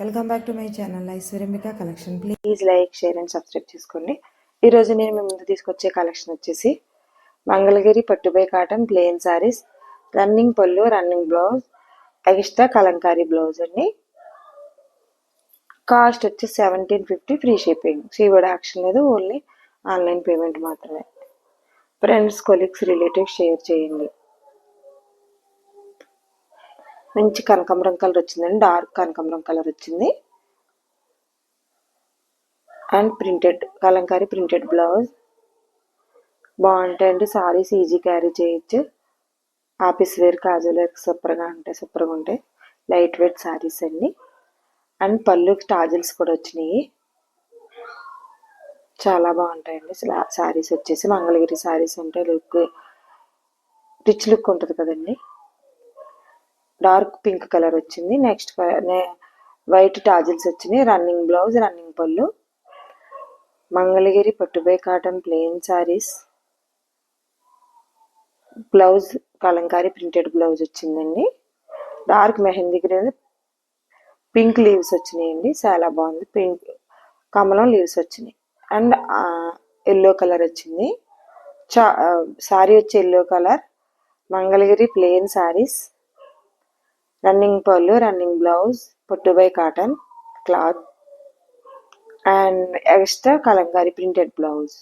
Welcome back to my channel Aishwaryambika collection. Please like, share and subscribe చేసుకోండి. ఈరోజు నేను మీ ముందు తీసుకొచ్చే కలెక్షన్ వచ్చేసి మంగళగిరి పట్టుబై cotton plain saris, running pallu, running blouse, extra Kalamkari blouse అండి. కాస్ట్ వచ్చి 1750, ఫ్రీ షిప్పింగ్. సీవర్డ్ యాక్షన్ లేదు, ఓన్లీ ఆన్లైన్ పేమెంట్ మాత్రమే. ఫ్రెండ్స్, కొలీగ్స్, రిలేటివ్స్ షేర్ చేయండి. మంచి కనకాంబరం కలర్ వచ్చిందండి, డార్క్ కనకాంబరం కలర్ వచ్చింది. And printed Kalamkari printed blouse బాగుంటాయండి. సారీస్ ఈజీ క్యారీ చేయొచ్చు. ఆఫీస్ వేర్, క్యాజువల్ వేర్ సూపర్గా ఉంటాయి. లైట్ వెయిట్ సారీస్ అండి. అండ్ పళ్ళు టాజిల్స్ కూడా వచ్చినాయి, చాలా బాగుంటాయండి. సారీస్ వచ్చేసి మంగళగిరి సారీస్ అంటే రిచ్ లుక్ ఉంటుంది కదండి. డార్క్ పింక్ కలర్ వచ్చింది. నెక్స్ట్ వైట్ టాజిల్స్ వచ్చినాయి. Running blouse, running pallu. Mangalagiri పట్టుబై cotton plain saris, blouse Kalamkari printed blouse వచ్చిందండి. Dark mehndi green, pink leaves వచ్చినాయండి, చాలా బాగుంది. పింక్ కమలం లీవ్స్ వచ్చినాయి. అండ్ ఎల్లో కలర్ వచ్చింది. సారీ వచ్చి yellow colour. Mangalagiri plain saris, running pallu, running blouse, పట్టుబై cotton cloth and extra Kalamkari printed blouse.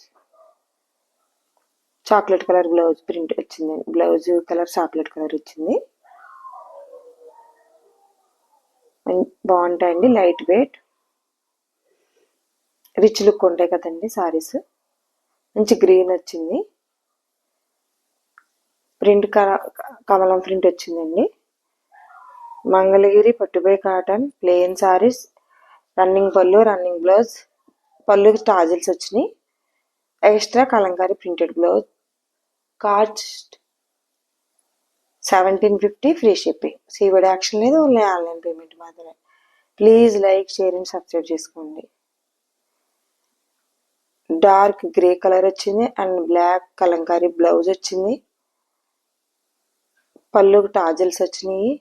Chocolate colour blouse print వచ్చింది. బ్లౌజ్ కలర్ చాక్లెట్ కలర్ వచ్చింది. బాగుంటాయండి, లైట్ వెయిట్, రిచ్ లుక్ ఉంటాయి కదండి సారీస్. మంచి గ్రీన్ వచ్చింది. ప్రింట్ కమలం ప్రింట్ వచ్చిందండి. మంగళగిరి పట్టుబై cotton plain saris, running pallu, running blouse, పళ్ళుకి టాజిల్స్ వచ్చినాయి. Extra Kalamkari printed blouse. Cost 1750, free shipping. COD option లేదు, ఓన్లీ ఆన్లైన్ పేమెంట్ మాత్రమే. Please like, share and subscribe చేసుకోండి. డార్క్ గ్రే కలర్ వచ్చింది అండ్ బ్లాక్ కలంకారీ బ్లౌజ్ వచ్చింది. పళ్ళుకి టాజిల్స్ వచ్చినాయి.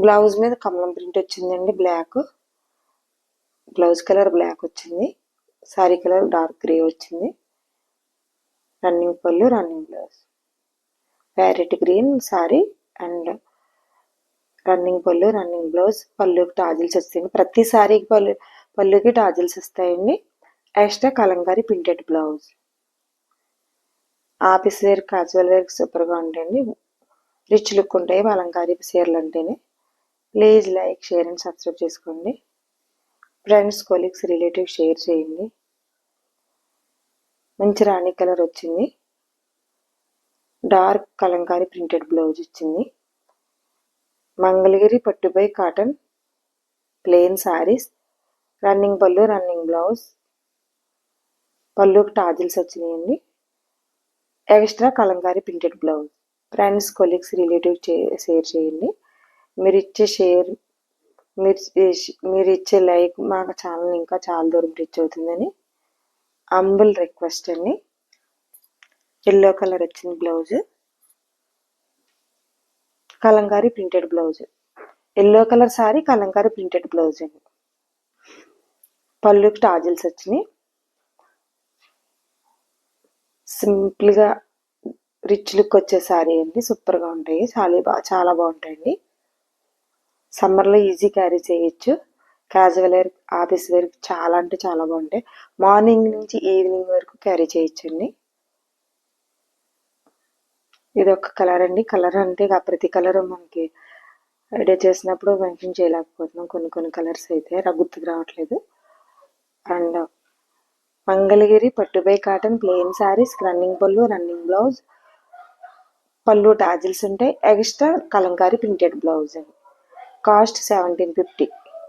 బ్లౌజ్ మీద కమలం ప్రింట్ వచ్చిందండి, బ్లాక్. బ్లౌజ్ కలర్ బ్లాక్ వచ్చింది. సారీ కలర్ డార్క్ గ్రే వచ్చింది. Running pallu, running blouse, parrot green sorry and running pallu, running blouse. పళ్ళుకి టాజిల్స్ వస్తాయండి. ప్రతి సారీకి పళ్ళుకి టాజిల్స్ వస్తాయండి. Extra Kalamkari printed blouse. Office wear, casual wear సూపర్గా ఉంటాయండి. రిచ్ లుక్ ఉంటాయి అలంకారీ చీరలు అంటేనే. Please like, share and subscribe చేసుకోండి. ఫ్రెండ్స్, కొలీగ్స్, రిలేటివ్స్ షేర్ చేయండి. మంచి రాణి కలర్ వచ్చింది. డార్క్ కలంకారీ ప్రింటెడ్ బ్లౌజ్ వచ్చింది. మంగళగిరి పట్టుబై cotton plain saris, running pallu, running blouse, పళ్ళుకి టాజిల్స్ వచ్చినాయండి. Extra Kalamkari printed blouse. Friends, colleagues, relatives share చేయండి. మీరు ఇచ్చే లైక్ మా ఛానల్ ఇంకా చాలా దూరం రీచ్ అవుతుందని అంబుల్ రిక్వెస్ట్ అండి. ఎల్లో కలర్ వచ్చింది blouse, Kalamkari printed blouse. Yellow colour sorry, Kalamkari printed blouse అండి. పళ్ళుకి టాజిల్స్ వచ్చినాయి. సింపుల్గా రిచ్ లుక్ వచ్చే సారీ అండి, సూపర్గా ఉంటాయి. చాలా బాగుంటాయండి. సమ్మర్లో ఈజీ క్యారీ చేయొచ్చు. క్యాజువల్ వేర్, ఆఫీస్ వేర్ చాలా అంటే చాలా బాగుంటాయి. మార్నింగ్ నుంచి ఈవినింగ్ వరకు క్యారీ చేయొచ్చండి. ఇది ఒక కలర్ అండి. కలర్ అంటే ప్రతి కలర్ మనకి ఐడియా చేసినప్పుడు మెన్షన్ చేయలేకపోతున్నాం. కొన్ని కలర్స్ అయితే గుర్తుకు రావట్లేదు. అండ్ మంగళగిరి పట్టుబై cotton plain saris, running pallu, running blouse, pallu tassels ఉంటాయి. ఎక్స్ట్రా కలంకారీ ప్రింటెడ్ బ్లౌజ్ అండి. Cost 1750,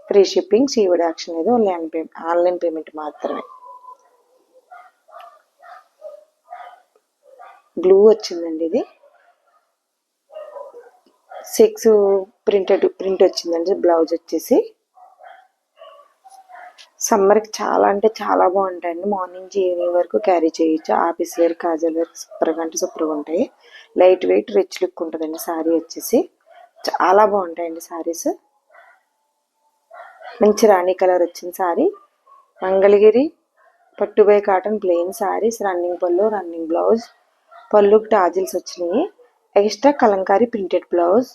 free shipping. COD option లేదు, ఓన్లీ ఆన్లైన్ పేమెంట్ మాత్రమే. బ్లూ వచ్చిందండి. ఇది 6 ప్రింట్ వచ్చిందండి. బ్లౌజ్ వచ్చేసి సమ్మర్కి చాలా అంటే చాలా బాగుంటాయండి. మార్నింగ్ నుంచి ఈవినింగ్ వరకు క్యారీ చేయొచ్చు. ఆఫీస్ వేర్, క్యాజువల్ వేర్ సూపర్గా ఉంటాయి. లైట్ వెయిట్, రిచ్ లుక్ ఉంటుందండి. సారీ వచ్చేసి చాలా బాగుంటాయండి సారీస్. మంచి రాణి కలర్ వచ్చిన శారీ. మంగళగిరి పట్టుబై cotton plain saris, running pallu, running blouse, పళ్ళుకి టాజిల్స్ వచ్చినాయి. Extra Kalamkari printed blouse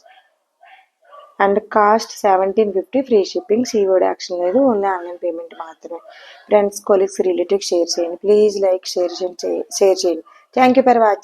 and cost 1750, free shipping. COD option లేదు, ఓన్లీ ఆన్లైన్ పేమెంట్ మాత్రమే. ఫ్రెండ్స్, కొలీగ్స్, రిలేటివ్స్ షేర్ చేయండి. ప్లీజ్ లైక్, షేర్ చేయండి. Thank you for watching.